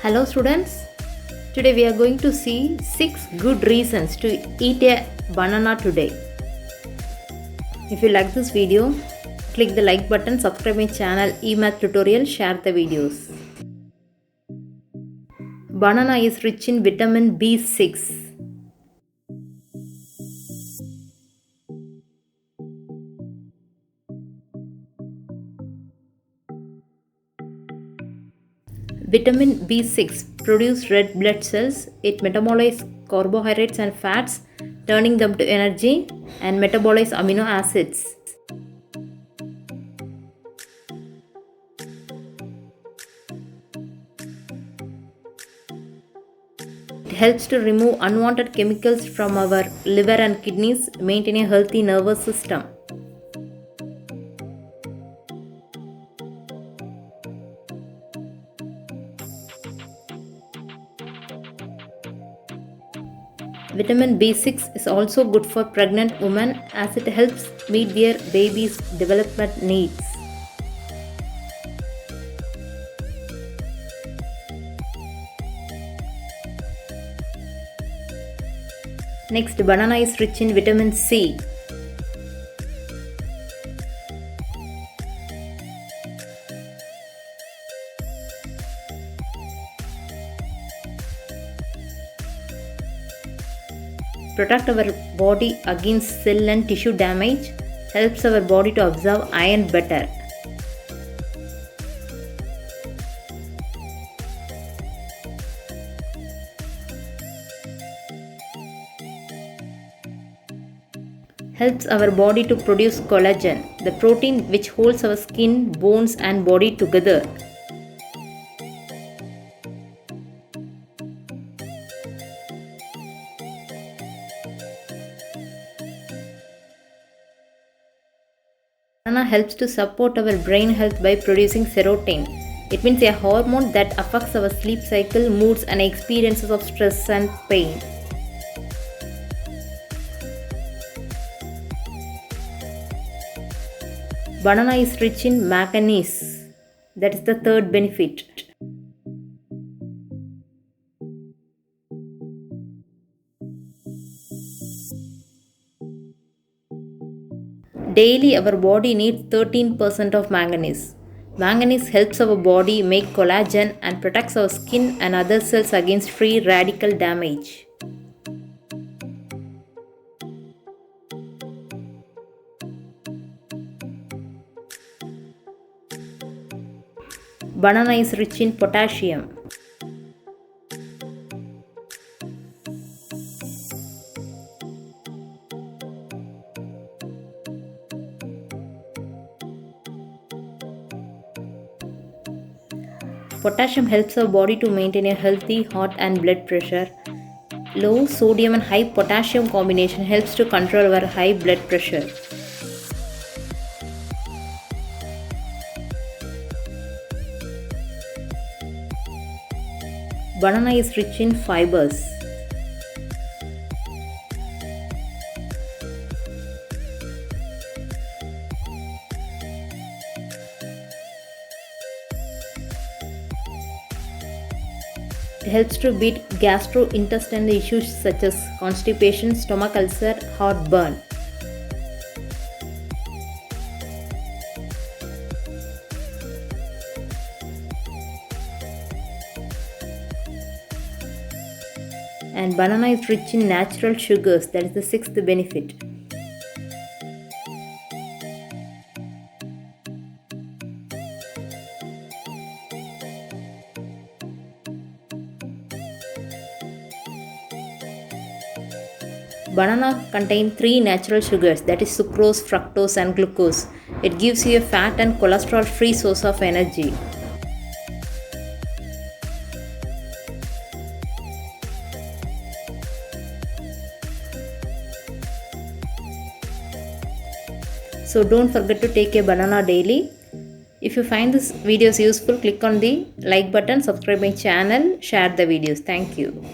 Hello students, today we are going to see 6 good reasons to eat a banana today. If you like this video, click the like button, subscribe my channel eMath tutorial, share the videos. Banana is rich in vitamin B6. Vitamin B6 produces red blood cells. It metabolizes carbohydrates and fats, turning them to energy, and metabolizes amino acids. It helps to remove unwanted chemicals from our liver and kidneys, maintain a healthy nervous system. Vitamin B6 is also good for pregnant women as it helps meet their baby's development needs. Next, banana is rich in vitamin C. Protect our body against cell and tissue damage, helps our body to absorb iron better. Helps our body to produce collagen, the protein which holds our skin, bones and body together. Banana helps to support our brain health by producing serotonin. It means a hormone that affects our sleep cycle, moods and experiences of stress and pain. Banana is rich in manganese. That is the third benefit. Daily our body needs 13% of manganese. Manganese helps our body make collagen and protects our skin and other cells against free radical damage. Banana is rich in potassium. Potassium helps our body to maintain a healthy heart and blood pressure. Low sodium and high potassium combination helps to control our high blood pressure. Banana is rich in fibers. It helps to beat gastrointestinal issues such as constipation, stomach ulcer, heartburn. And banana is rich in natural sugars. That is the sixth benefit. Banana contains 3 natural sugars, that is sucrose, fructose and glucose. It gives you a fat and cholesterol free source of energy. So don't forget to take a banana daily. If you find this videos useful, click on the like button, subscribe my channel, share the videos. Thank you.